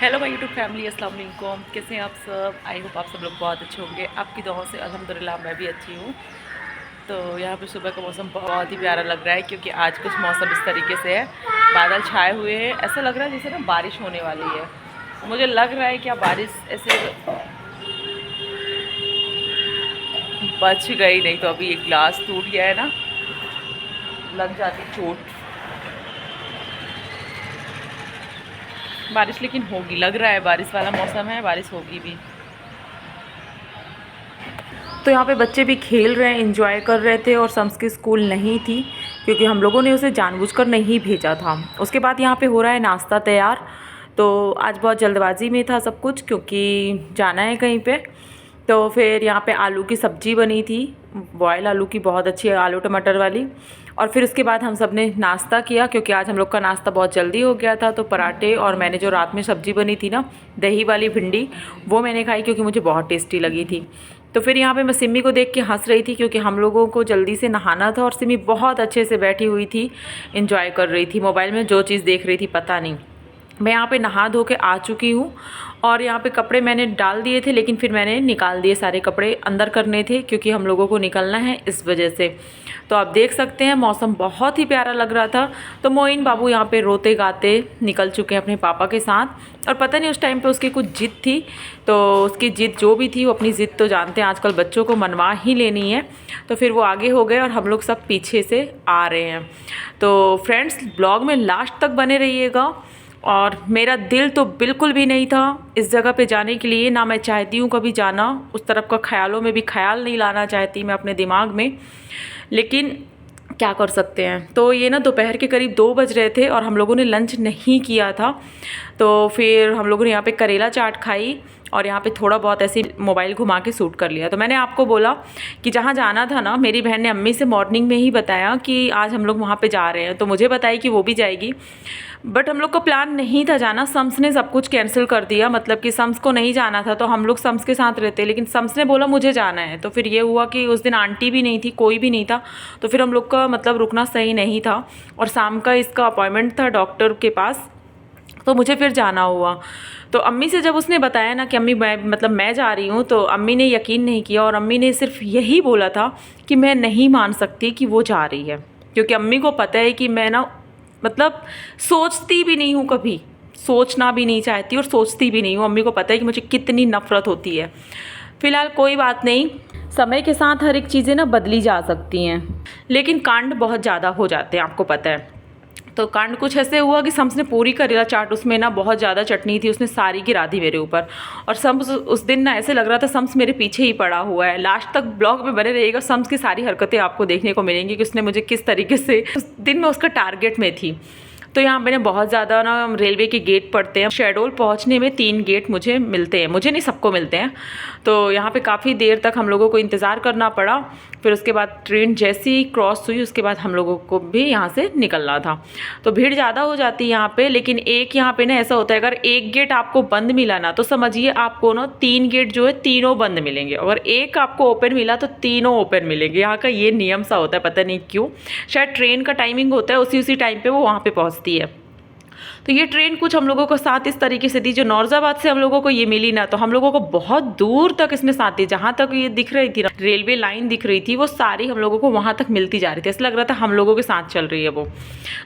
Hello my YouTube family, अस्सलाम वालेकुम। कैसे हैं आप सब? आई होप आप सब लोग बहुत अच्छे होंगे। आपकी दुआओं से अल्हम्दुलिल्लाह मैं भी अच्छी हूँ। तो यहाँ पे सुबह का मौसम बहुत ही प्यारा लग रहा है क्योंकि आज कुछ मौसम इस तरीके से है, बादल छाए हुए हैं। ऐसा लग रहा है जैसे ना बारिश होने वाली है। मुझे लग रहा है क्या बारिश ऐसे बच गई, नहीं तो अभी एक ग्लास टूट गया है ना, लग जाती चोट। बारिश लेकिन होगी, लग रहा है बारिश वाला मौसम है, बारिश होगी भी। तो यहाँ पे बच्चे भी खेल रहे हैं, एंजॉय कर रहे थे और सम्स की स्कूल नहीं थी क्योंकि हम लोगों ने उसे जानबूझकर नहीं भेजा था। उसके बाद यहाँ पे हो रहा है नाश्ता तैयार। तो आज बहुत जल्दबाजी में था सब कुछ क्योंकि जाना है कहीं पे। तो फिर यहाँ पे आलू की सब्ज़ी बनी थी, बॉयल आलू की, बहुत अच्छी आलू टमाटर वाली। और फिर उसके बाद हम सब ने नाश्ता किया क्योंकि आज हम लोग का नाश्ता बहुत जल्दी हो गया था। तो पराठे और मैंने जो रात में सब्ज़ी बनी थी ना, दही वाली भिंडी, वो मैंने खाई क्योंकि मुझे बहुत टेस्टी लगी थी। तो फिर यहाँ पे मैं सिमी को देख के हंस रही थी क्योंकि हम लोगों को जल्दी से नहाना था और सिमी बहुत अच्छे से बैठी हुई थी, एंजॉय कर रही थी, मोबाइल में जो चीज़ देख रही थी पता नहीं। मैं यहाँ पे नहा धो के आ चुकी हूँ और यहाँ पे कपड़े मैंने डाल दिए थे लेकिन फिर मैंने निकाल दिए, सारे कपड़े अंदर करने थे क्योंकि हम लोगों को निकलना है इस वजह से। तो आप देख सकते हैं मौसम बहुत ही प्यारा लग रहा था। तो मोइन बाबू यहाँ पे रोते गाते निकल चुके हैं अपने पापा के साथ और पता नहीं उस टाइम पे उसकी कुछ जिद थी। तो उसकी जिद जो भी थी, वो अपनी ज़िद तो जानते हैं आजकल बच्चों को मनवा ही लेनी है। तो फिर वो आगे हो गए और हम लोग सब पीछे से आ रहे हैं। तो फ्रेंड्स, ब्लॉग में लास्ट तक बने रहिएगा। और मेरा दिल तो बिल्कुल भी नहीं था इस जगह पे जाने के लिए, ना मैं चाहती हूँ कभी जाना, उस तरफ का ख्यालों में भी ख्याल नहीं लाना चाहती मैं अपने दिमाग में, लेकिन क्या कर सकते हैं। तो ये ना दोपहर के करीब 2 बज रहे थे और हम लोगों ने लंच नहीं किया था। तो फिर हम लोगों ने यहाँ पे करेला चाट खाई और यहाँ पे थोड़ा बहुत ऐसे मोबाइल घुमा के शूट कर लिया। तो मैंने आपको बोला कि जहाँ जाना था ना, मेरी बहन ने अम्मी से मॉर्निंग में ही बताया कि आज हम लोग वहाँ पे जा रहे हैं, तो मुझे बताई कि वो भी जाएगी। बट हम लोग का प्लान नहीं था जाना, सम्स ने सब कुछ कैंसिल कर दिया। मतलब कि सम्स को नहीं जाना था तो हम लोग सम्स के साथ रहते, लेकिन सम्स ने बोला मुझे जाना है। तो फिर ये हुआ कि उस दिन आंटी भी नहीं थी, कोई भी नहीं था, तो फिर हम लोग का मतलब रुकना सही नहीं था। और शाम का इसका अपॉइंटमेंट था डॉक्टर के पास, तो मुझे फिर जाना हुआ। तो अम्मी से जब उसने बताया ना कि अम्मी मैं जा रही हूँ, तो अम्मी ने यकीन नहीं किया और अम्मी ने सिर्फ यही बोला था कि मैं नहीं मान सकती कि वो जा रही है, क्योंकि अम्मी को पता है कि मैं ना सोचती भी नहीं हूँ, कभी सोचना भी नहीं चाहती और सोचती भी नहीं हूँ। अम्मी को पता है कि मुझे कितनी नफ़रत होती है। फ़िलहाल कोई बात नहीं, समय के साथ हर एक चीज़ें ना बदली जा सकती हैं, लेकिन कांड बहुत ज़्यादा हो जाते हैं, आपको पता है। तो कांड कुछ ऐसे हुआ कि सम्स ने पूरी करेला चाट, उसमें ना बहुत ज़्यादा चटनी थी, उसने सारी गिरा दी मेरे ऊपर। और सम्स उस दिन ना ऐसे लग रहा था सम्स मेरे पीछे ही पड़ा हुआ है। लास्ट तक ब्लॉग में बने रहिएगा, सम्स की सारी हरकतें आपको देखने को मिलेंगी कि उसने मुझे किस तरीके से उस दिन में उसका टारगेट में थी। तो यहाँ मैंने बहुत ज़्यादा ना, रेलवे के गेट पड़ते हैं, शेडोल पहुँचने में 3 गेट मुझे मिलते हैं, मुझे नहीं सबको मिलते हैं। तो यहाँ पे काफ़ी देर तक हम लोगों को इंतज़ार करना पड़ा। फिर उसके बाद ट्रेन जैसी क्रॉस हुई, उसके बाद हम लोगों को भी यहाँ से निकलना था। तो भीड़ ज़्यादा हो जाती है यहाँ पे, लेकिन एक यहाँ पे ना ऐसा होता है, अगर एक गेट आपको बंद मिला ना, तो समझिए आपको ना 3 गेट जो है तीनों बंद मिलेंगे। अगर एक आपको ओपन मिला तो तीनों ओपन मिलेंगे। यहाँ का ये नियम सा होता है, पता नहीं क्यों, शायद ट्रेन का टाइमिंग होता है, उसी टाइम पर वो वहाँ पर पहुँचती है। तो ये ट्रेन कुछ हम लोगों को साथ इस तरीके से दी, जो नौरजाबाद से हम लोगों को ये मिली ना, तो हम लोगों को बहुत दूर तक इसने साथ दी। जहाँ तक ये दिख रही थी ना, रेलवे लाइन दिख रही थी, वो सारी हम लोगों को वहाँ तक मिलती जा रही थी। ऐसा लग रहा था हम लोगों के साथ चल रही है वो।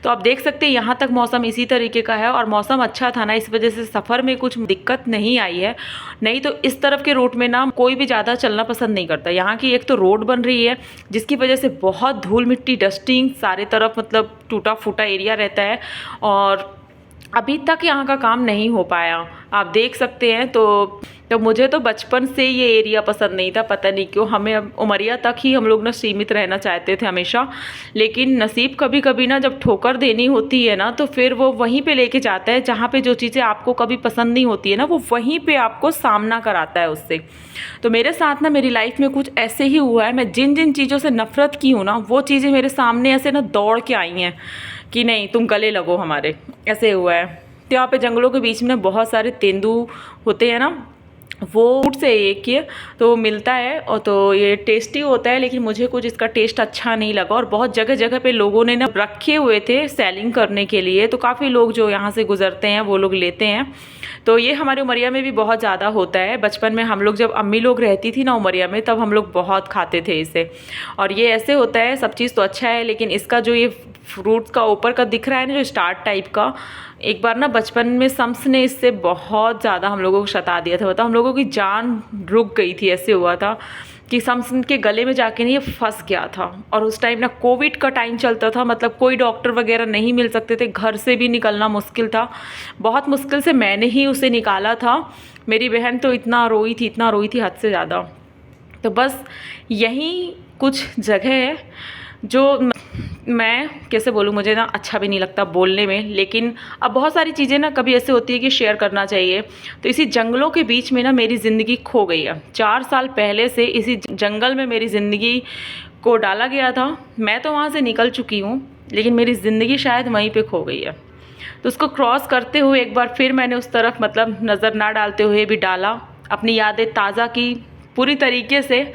तो आप देख सकते हैं यहाँ तक मौसम इसी तरीके का है और मौसम अच्छा था ना, इस वजह से सफ़र में कुछ दिक्कत नहीं आई है। नहीं तो इस तरफ के रूट में ना कोई भी ज़्यादा चलना पसंद नहीं करता। यहाँ की एक तो रोड बन रही है जिसकी वजह से बहुत धूल मिट्टी डस्टिंग सारे तरफ, मतलब टूटा फूटा एरिया रहता है और अभी तक यहाँ का काम नहीं हो पाया, आप देख सकते हैं। तो मुझे तो बचपन से ये एरिया पसंद नहीं था, पता नहीं क्यों। हमें अब उमरिया तक ही हम लोग ना सीमित रहना चाहते थे हमेशा, लेकिन नसीब कभी कभी ना जब ठोकर देनी होती है ना, तो फिर वो वहीं पे लेके जाता है जहाँ पे जो चीज़ें आपको कभी पसंद नहीं होती है ना, वो वहीं पे आपको सामना कराता है उससे। तो मेरे साथ ना मेरी लाइफ में कुछ ऐसे ही हुआ है। मैं जिन जिन चीज़ों से नफ़रत की हूँ ना, वो चीज़ें मेरे सामने ऐसे ना दौड़ के आई हैं कि नहीं तुम गले लगो हमारे, ऐसे हुआ है। तो यहाँ पे जंगलों के बीच में बहुत सारे तेंदू होते हैं ना, वो फूड से एक ये तो मिलता है और तो ये टेस्टी होता है, लेकिन मुझे कुछ इसका टेस्ट अच्छा नहीं लगा। और बहुत जगह जगह पे लोगों ने ना रखे हुए थे सेलिंग करने के लिए, तो काफ़ी लोग जो यहाँ से गुजरते हैं वो लोग लेते हैं। तो ये हमारे उमरिया में भी बहुत ज़्यादा होता है। बचपन में हम लोग जब अम्मी लोग रहती थी ना उमरिया में, तब हम लोग बहुत खाते थे इसे। और ये ऐसे होता है, सब चीज़ तो अच्छा है, लेकिन इसका जो ये फ्रूट्स का ऊपर का दिख रहा है ना, जो स्टार्ट टाइप का, एक बार ना बचपन में सम्स ने इससे बहुत ज़्यादा हम लोगों को सता दिया था। बताओ, हम लोगों की जान रुक गई थी। ऐसे हुआ था कि सम्स के गले में जाके नहीं ये फंस गया था। और उस टाइम ना कोविड का टाइम चलता था, मतलब कोई डॉक्टर वगैरह नहीं मिल सकते थे, घर से भी निकलना मुश्किल था। बहुत मुश्किल से मैंने ही उसे निकाला था। मेरी बहन तो इतना रोई थी हद से ज़्यादा। तो बस यही कुछ जगह है जो मैं कैसे बोलूँ, मुझे ना अच्छा भी नहीं लगता बोलने में, लेकिन अब बहुत सारी चीज़ें ना कभी ऐसे होती है कि शेयर करना चाहिए। तो इसी जंगलों के बीच में ना मेरी ज़िंदगी खो गई है। 4 साल पहले से इसी जंगल में मेरी ज़िंदगी को डाला गया था। मैं तो वहाँ से निकल चुकी हूँ, लेकिन मेरी ज़िंदगी शायद वहीं पे खो गई है। तो उसको क्रॉस करते हुए एक बार फिर मैंने उस तरफ मतलब नज़र ना डालते हुए भी डाला, अपनी यादें ताज़ा की पूरी तरीके से,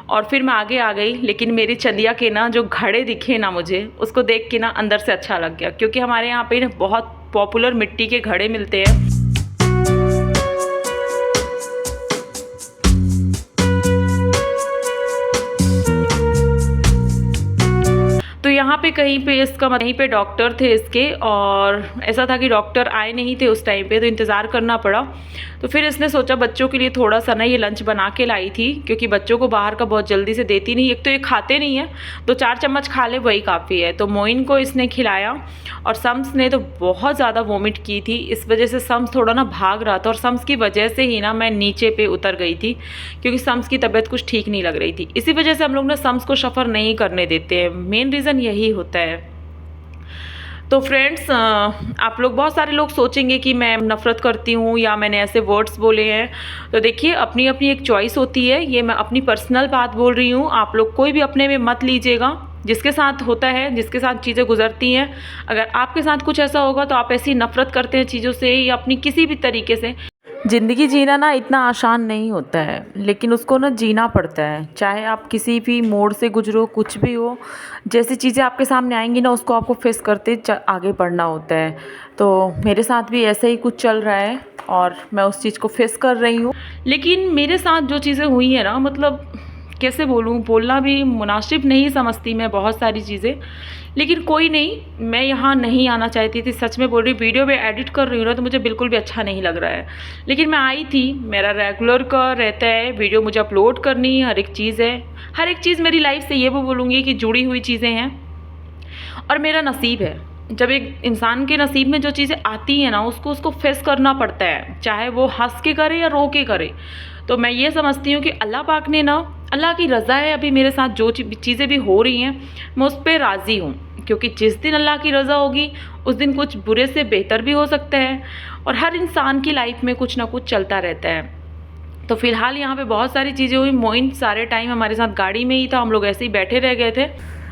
और फिर मैं आगे आ गई। लेकिन मेरी चंदिया के ना जो घड़े दिखे ना मुझे, उसको देख के ना अंदर से अच्छा लग गया, क्योंकि हमारे यहाँ पे ना बहुत पॉपुलर मिट्टी के घड़े मिलते हैं। तो यहाँ पे कहीं पे डॉक्टर थे इसके, और ऐसा था कि डॉक्टर आए नहीं थे उस टाइम पे, तो इंतज़ार करना पड़ा। तो फिर इसने सोचा बच्चों के लिए थोड़ा सा ना ये लंच बना के लाई थी, क्योंकि बच्चों को बाहर का बहुत जल्दी से देती नहीं। एक तो ये खाते नहीं है, 2-4 चम्मच खा ले वही काफ़ी है। तो मोइन को इसने खिलाया, और सम्स ने तो बहुत ज़्यादा वोमिट की थी। इस वजह से सम्स थोड़ा ना भाग रहा था, और सम्स की वजह से ही ना मैं नीचे पे उतर गई थी, क्योंकि सम्स की तबीयत कुछ ठीक नहीं लग रही थी। इसी वजह से हम लोग ना सम्स को सफ़र नहीं करने देते हैं, मेन रीज़न यही होता है। तो फ्रेंड्स, आप लोग बहुत सारे लोग सोचेंगे कि मैं नफ़रत करती हूँ या मैंने ऐसे वर्ड्स बोले हैं। तो देखिए, अपनी अपनी एक चॉइस होती है। ये मैं अपनी पर्सनल बात बोल रही हूँ, आप लोग कोई भी अपने में मत लीजिएगा। जिसके साथ होता है, जिसके साथ चीज़ें गुजरती हैं, अगर आपके साथ कुछ ऐसा होगा तो आप ऐसी नफ़रत करते हैं चीज़ों से या अपनी किसी भी तरीके से। ज़िंदगी जीना ना इतना आसान नहीं होता है, लेकिन उसको ना जीना पड़ता है। चाहे आप किसी भी मोड़ से गुजरो, कुछ भी हो, जैसी चीज़ें आपके सामने आएंगी ना, उसको आपको फेस करते आगे बढ़ना होता है। तो मेरे साथ भी ऐसा ही कुछ चल रहा है, और मैं उस चीज़ को फेस कर रही हूँ। लेकिन मेरे साथ जो चीज़ें हुई हैं ना, मतलब कैसे बोलूँ, बोलना भी मुनासिब नहीं समझती मैं बहुत सारी चीज़ें। लेकिन कोई नहीं, मैं यहाँ नहीं आना चाहती थी, सच में बोल रही। वीडियो में एडिट कर रही हूँ ना, तो मुझे बिल्कुल भी अच्छा नहीं लग रहा है, लेकिन मैं आई थी। मेरा रेगुलर का रहता है, वीडियो मुझे अपलोड करनी, हर एक चीज़ है। हर एक चीज़ मेरी लाइफ से ये वो बोलूँगी कि जुड़ी हुई चीज़ें हैं, और मेरा नसीब है। जब एक इंसान के नसीब में जो चीज़ें आती हैं ना, उसको फेस करना पड़ता है, चाहे वो हंस के करे या रो के करे। तो मैं ये समझती हूँ कि अल्लाह पाक ने ना, अल्लाह की रज़ा है, अभी मेरे साथ जो चीज़ें भी हो रही हैं, मैं उस पर राज़ी हूँ। क्योंकि जिस दिन अल्लाह की रज़ा होगी, उस दिन कुछ बुरे से बेहतर भी हो सकता है, और हर इंसान की लाइफ में कुछ ना कुछ चलता रहता है। तो फ़िलहाल यहाँ पे बहुत सारी चीज़ें हुई। मोइन सारे टाइम हमारे साथ गाड़ी में ही था, हम लोग ऐसे ही बैठे रह गए थे,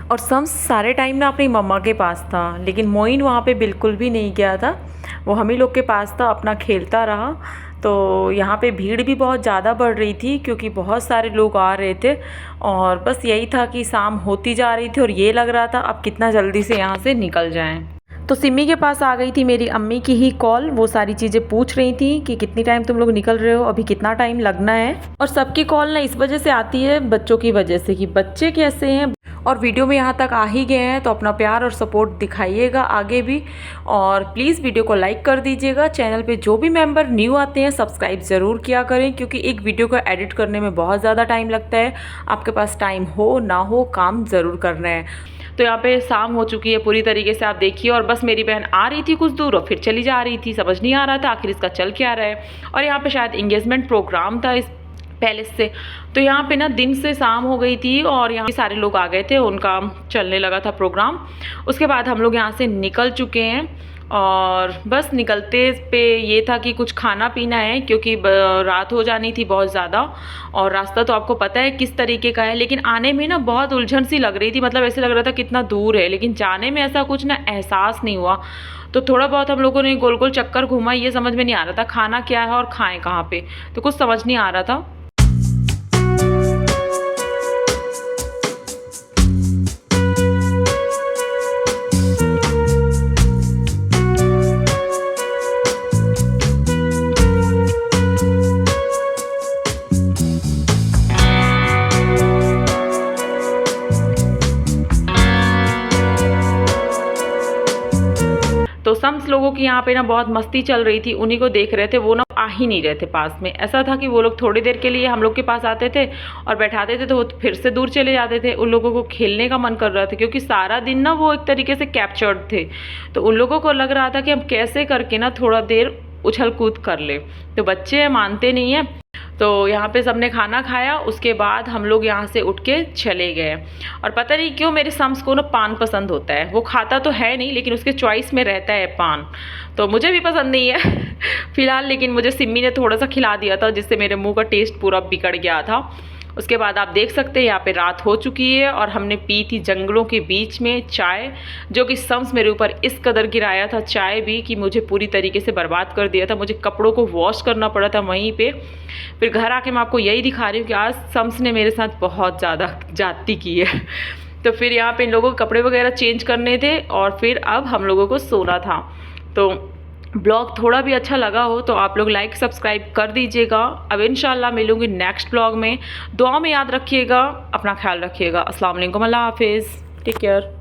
और सम्स सारे टाइम ना अपनी मम्मा के पास था। लेकिन मोइन वहाँ पे बिल्कुल भी नहीं गया था, वो हम ही लोग के पास था, अपना खेलता रहा। तो यहाँ पे भीड़ भी बहुत ज़्यादा बढ़ रही थी, क्योंकि बहुत सारे लोग आ रहे थे, और बस यही था कि शाम होती जा रही थी, और ये लग रहा था अब कितना जल्दी से यहाँ से निकल जाएं। तो सिमी के पास आ गई थी मेरी अम्मी की ही कॉल। वो सारी चीज़ें पूछ रही थी कि कितनी टाइम तुम लोग निकल रहे हो, अभी कितना टाइम लगना है। और सबकी कॉल ना इस वजह से आती है, बच्चों की वजह से, कि बच्चे कैसे हैं। और वीडियो में यहाँ तक आ ही गए हैं, तो अपना प्यार और सपोर्ट दिखाइएगा आगे भी, और प्लीज़ वीडियो को लाइक कर दीजिएगा। चैनल पे जो भी मेंबर न्यू आते हैं, सब्सक्राइब ज़रूर किया करें, क्योंकि एक वीडियो को एडिट करने में बहुत ज़्यादा टाइम लगता है। आपके पास टाइम हो ना हो, काम ज़रूर करना है। तो यहाँ पे शाम हो चुकी है पूरी तरीके से, आप देखिए। और बस मेरी बहन आ रही थी कुछ दूर और फिर चली जा रही थी, समझ नहीं आ रहा था आखिर इसका चल क्या रहा है। और यहाँ पे शायद इंगेजमेंट प्रोग्राम था इस पैलेस से। तो यहाँ पे ना दिन से शाम हो गई थी, और यहाँ सारे लोग आ गए थे, उनका चलने लगा था प्रोग्राम। उसके बाद हम लोग यहाँ से निकल चुके हैं, और बस निकलते पे ये था कि कुछ खाना पीना है, क्योंकि रात हो जानी थी बहुत ज़्यादा, और रास्ता तो आपको पता है किस तरीके का है। लेकिन आने में ना बहुत उलझन सी लग रही थी, मतलब ऐसे लग रहा था कितना दूर है, लेकिन जाने में ऐसा कुछ ना एहसास नहीं हुआ। तो थोड़ा बहुत हम लोगों ने गोल गोल चक्कर घूमा, ये समझ में नहीं आ रहा था खाना क्या है और खाएं कहाँ पे, तो कुछ समझ नहीं आ रहा था। सम्स लोगों की यहाँ पे ना बहुत मस्ती चल रही थी, उन्हीं को देख रहे थे। वो ना आ ही नहीं रहे थे पास में। ऐसा था कि वो लोग थोड़ी देर के लिए हम लोग के पास आते थे और बैठाते थे, तो वो फिर से दूर चले जाते थे। उन लोगों को खेलने का मन कर रहा था, क्योंकि सारा दिन ना वो एक तरीके से कैप्चर्ड थे। तो उन लोगों को लग रहा था कि हम कैसे करके ना थोड़ा देर उछल कूद कर ले। तो बच्चे मानते नहीं हैं। तो यहाँ पे सबने खाना खाया, उसके बाद हम लोग यहाँ से उठ के चले गए। और पता नहीं क्यों मेरे सम्स को ना पान पसंद होता है। वो खाता तो है नहीं, लेकिन उसके चॉइस में रहता है पान। तो मुझे भी पसंद नहीं है फिलहाल, लेकिन मुझे सिम्मी ने थोड़ा सा खिला दिया था, जिससे मेरे मुंह का टेस्ट पूरा बिगड़ गया था। उसके बाद आप देख सकते हैं यहाँ पे रात हो चुकी है और हमने पी थी जंगलों के बीच में चाय, जो कि सम्स मेरे ऊपर इस कदर गिराया था चाय भी कि मुझे पूरी तरीके से बर्बाद कर दिया था। मुझे कपड़ों को वॉश करना पड़ा था वहीं पे। फिर घर आके मैं आपको यही दिखा रही हूँ कि आज सम्स ने मेरे साथ बहुत ज़्यादा जाती की है तो फिर यहाँ पे इन लोगों को कपड़े वगैरह चेंज करने थे और फिर अब हम लोगों को सोना था। तो ब्लॉग थोड़ा भी अच्छा लगा हो तो आप लोग लाइक सब्सक्राइब कर दीजिएगा। अब इंशाल्लाह मिलूंगी नेक्स्ट ब्लॉग में। दुआ में याद रखिएगा, अपना ख्याल रखिएगा। अस्सलाम वालेकुम, अल्लाह हाफिज़, टेक केयर।